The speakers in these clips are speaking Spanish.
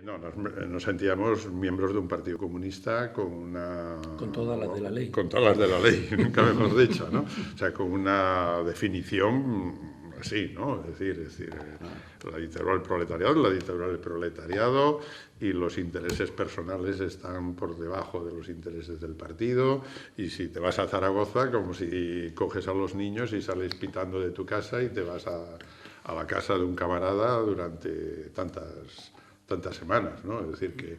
No, nos sentíamos miembros de un partido comunista con todas las de la ley. Con todas las de la ley, nunca hemos dicho, ¿no? O sea, con una definición así, ¿no? Es decir, la dictadura del proletariado, la dictadura del proletariado, y los intereses personales están por debajo de los intereses del partido, y si te vas a Zaragoza, como si coges a los niños y sales pitando de tu casa y te vas a la casa de un camarada durante tantas semanas, ¿no? Es decir, que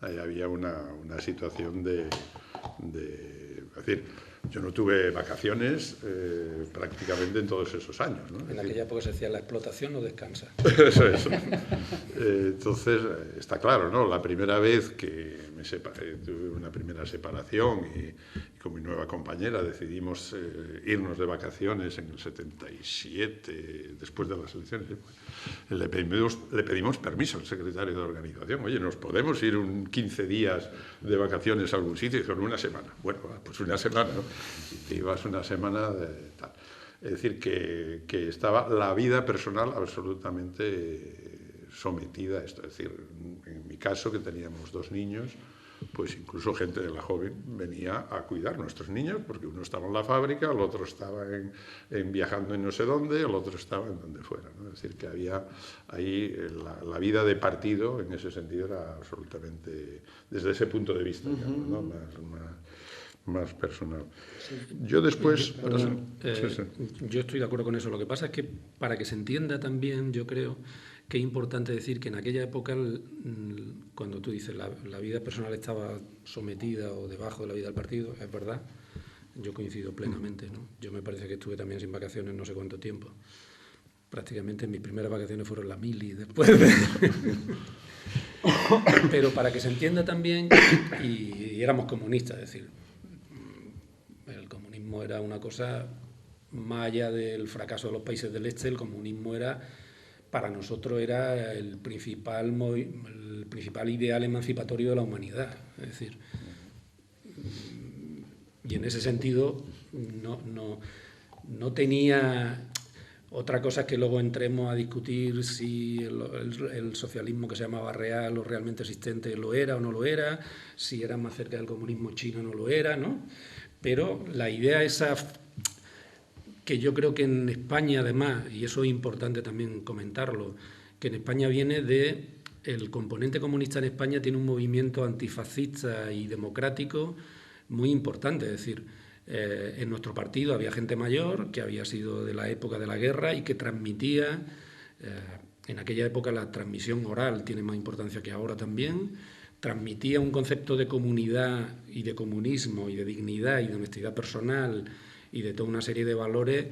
ahí había una situación es decir, yo no tuve vacaciones prácticamente en todos esos años, ¿no? En aquella época se decía la explotación no descansa. Eso. Entonces, está claro, ¿no? La primera vez que tuve una primera separación y con mi nueva compañera decidimos irnos de vacaciones en el 77, después de las elecciones. Le pedimos permiso al secretario de organización. Oye, ¿nos podemos ir 15 días de vacaciones a algún sitio? Y dijeron, una semana. Bueno, pues una semana, ¿no? Y te ibas una semana de tal. Es decir, que estaba la vida personal absolutamente sometida a esto. Es decir, en mi caso, que teníamos 2 niños, pues incluso gente de la joven venía a cuidar nuestros niños, porque uno estaba en la fábrica, el otro estaba viajando en no sé dónde, el otro estaba en donde fuera, ¿no? Es decir, que había ahí la vida de partido, en ese sentido, era absolutamente, desde ese punto de vista, digamos, ¿no? Más personal. Sí. Yo después... Yo estoy de acuerdo con eso. Lo que pasa es que, para que se entienda también, yo creo que es importante decir que en aquella época, cuando tú dices la vida personal estaba sometida o debajo de la vida del partido, es verdad, yo coincido plenamente, ¿no? Yo me parece que estuve también sin vacaciones no sé cuánto tiempo. Prácticamente mis primeras vacaciones fueron la mili después de... Pero para que se entienda también, y éramos comunistas, es decir, el comunismo era una cosa, más allá del fracaso de los países del este, el comunismo para nosotros era el principal ideal emancipatorio de la humanidad. Es decir, y en ese sentido no tenía... Otra cosa es que luego entremos a discutir si el socialismo que se llamaba real o realmente existente lo era o no lo era, si era más cerca del comunismo chino o no lo era, ¿no? Pero la idea esa, que yo creo que en España además, y eso es importante también comentarlo, que en España viene el componente comunista en España tiene un movimiento antifascista y democrático muy importante, es decir, en nuestro partido había gente mayor que había sido de la época de la guerra y que transmitía, en aquella época la transmisión oral tiene más importancia que ahora también, transmitía un concepto de comunidad y de comunismo y de dignidad y de honestidad personal y de toda una serie de valores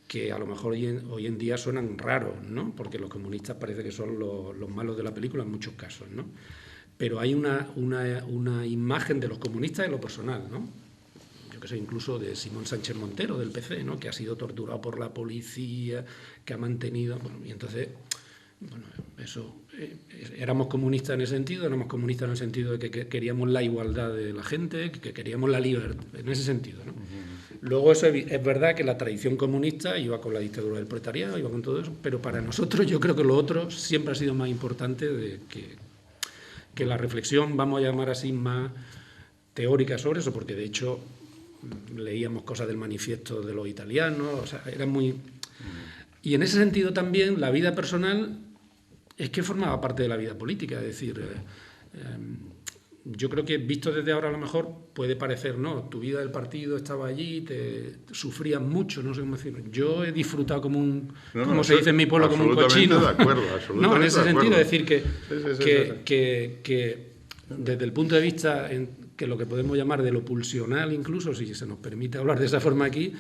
que a lo mejor hoy en día suenan raros, ¿no? Porque los comunistas parece que son los malos de la película en muchos casos, ¿no? Pero hay una imagen de los comunistas en lo personal, ¿no? Que sé, incluso de Simón Sánchez Montero, del PC, ¿no? Que ha sido torturado por la policía, que ha mantenido... Bueno, y entonces, bueno, eso... éramos comunistas en ese sentido, éramos comunistas en el sentido de que queríamos la igualdad de la gente, que queríamos la libertad, en ese sentido, ¿no? Luego eso es verdad que la tradición comunista iba con la dictadura del proletariado, iba con todo eso, pero para nosotros yo creo que lo otro siempre ha sido más importante que la reflexión, vamos a llamar así, más teórica sobre eso, porque de hecho... leíamos cosas del manifiesto de los italianos, o sea, era muy... Y en ese sentido también la vida personal es que formaba parte de la vida política, es decir, yo creo que visto desde ahora a lo mejor puede parecer, no, tu vida del partido estaba allí, te sufrías mucho, no sé cómo decirlo. Yo he disfrutado como se dice en mi pueblo, como un cochino. De acuerdo, absolutamente no, en ese sentido, es decir, que desde el punto de vista que lo que podemos llamar de lo pulsional, incluso, si se nos permite hablar de esa forma aquí,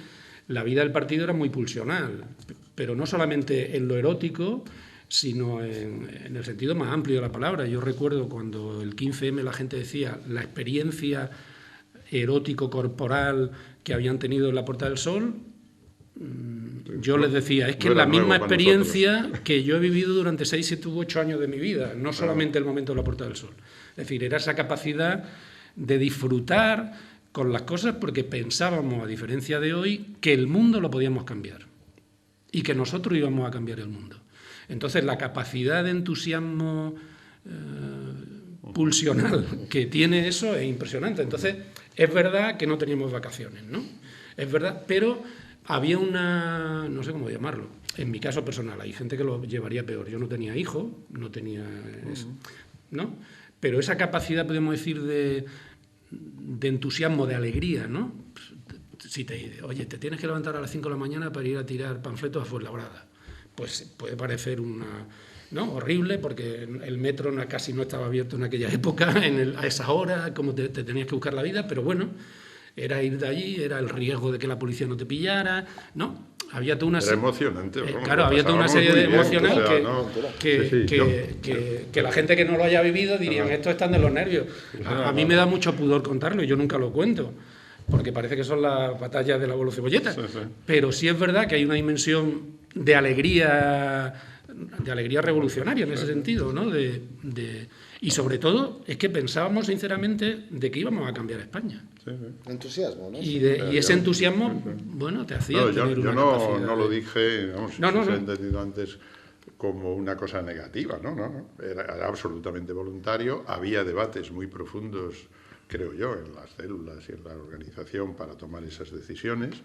la vida del partido era muy pulsional, pero no solamente en lo erótico, sino en el sentido más amplio de la palabra. Yo recuerdo cuando el 15M la gente decía la experiencia erótico-corporal que habían tenido en la Puerta del Sol, yo les decía, es que es la misma experiencia que yo he vivido durante 6, 7 u 8 años de mi vida, no solamente el momento de la Puerta del Sol. Es decir, era esa capacidad de disfrutar con las cosas porque pensábamos, a diferencia de hoy, que el mundo lo podíamos cambiar y que nosotros íbamos a cambiar el mundo. Entonces, la capacidad de entusiasmo pulsional que tiene eso es impresionante. Entonces, es verdad que no teníamos vacaciones, ¿no? Es verdad, pero había una, no sé cómo llamarlo, en mi caso personal, hay gente que lo llevaría peor. Yo no tenía hijos, no tenía eso, ¿no? Pero esa capacidad, podemos decir, de entusiasmo, de alegría, ¿no? Si oye, te tienes que levantar a las 5 de la mañana para ir a tirar panfletos a Fuenlabrada, pues puede parecer ¿no? horrible, porque el metro casi no estaba abierto en aquella época, a esa hora, como te tenías que buscar la vida, pero bueno, era ir de allí, era el riesgo de que la policía no te pillara, ¿no? Había toda una Era emocionante. claro, había toda una serie de emocional bien, que la gente que no lo haya vivido dirían, estos están de los nervios. A mí me da mucho pudor contarlo, y yo nunca lo cuento, porque parece que son las batallas del abuelo Cebolleta. Pero sí es verdad que hay una dimensión de alegría revolucionaria en ese sentido, ¿no? Y sobre todo es que pensábamos sinceramente de que íbamos a cambiar España. Entusiasmo, ¿no? Y ese entusiasmo, bueno, te hacía tener yo una capacidad no lo dije, se ha entendido antes como una cosa negativa, no. Era absolutamente voluntario, había debates muy profundos, creo yo, en las células y en la organización para tomar esas decisiones,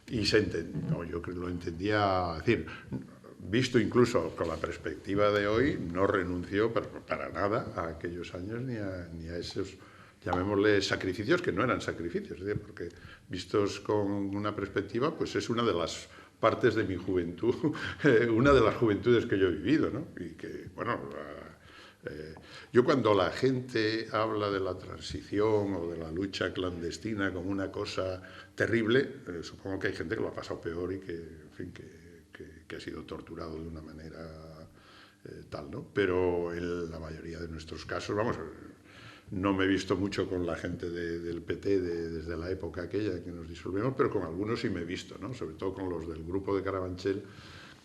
y yo creo que lo entendía, es decir, visto incluso con la perspectiva de hoy, no renunció para nada a aquellos años ni a esos, llamémosle, sacrificios, que no eran sacrificios, es decir, porque vistos con una perspectiva, pues es una de las partes de mi juventud, una de las juventudes que yo he vivido, ¿no? Y que, bueno, yo cuando la gente habla de la transición o de la lucha clandestina como una cosa terrible, supongo que hay gente que lo ha pasado peor y que, en fin, que ha sido torturado de una manera tal, ¿no? Pero en la mayoría de nuestros casos, vamos, no me he visto mucho con la gente del PT desde la época aquella en que nos disolvimos, pero con algunos sí me he visto, ¿no? Sobre todo con los del grupo de Carabanchel,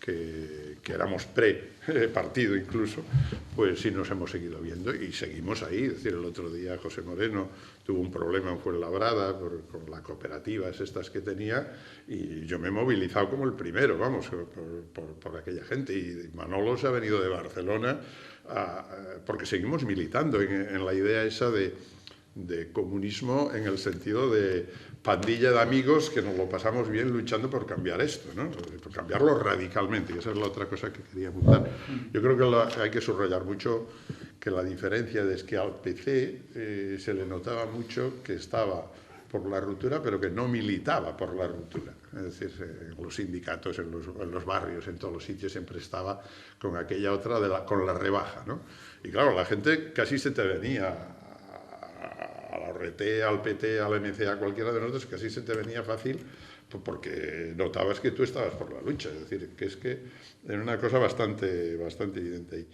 que éramos pre-partido incluso, pues sí nos hemos seguido viendo y seguimos ahí. Es decir, el otro día José Moreno tuvo un problema en Fuenlabrada con las cooperativas estas que tenía, y yo me he movilizado como el primero, vamos, por aquella gente. Y Manolo se ha venido de Barcelona porque seguimos militando en la idea esa de comunismo, en el sentido de pandilla de amigos que nos lo pasamos bien luchando por cambiar esto, ¿no? Por cambiarlo radicalmente, y esa es la otra cosa que quería apuntar. Yo creo que hay que subrayar mucho que la diferencia es que al PC se le notaba mucho que estaba por la ruptura, pero que no militaba por la ruptura. Es decir, en los sindicatos, en los barrios, en todos los sitios, siempre estaba con aquella otra, con la rebaja, ¿no? Y claro, la gente casi se te venía a la ORT, al PT, al MC, a cualquiera de nosotros, casi se te venía fácil, porque notabas que tú estabas por la lucha. Es decir, que era una cosa bastante evidente ahí.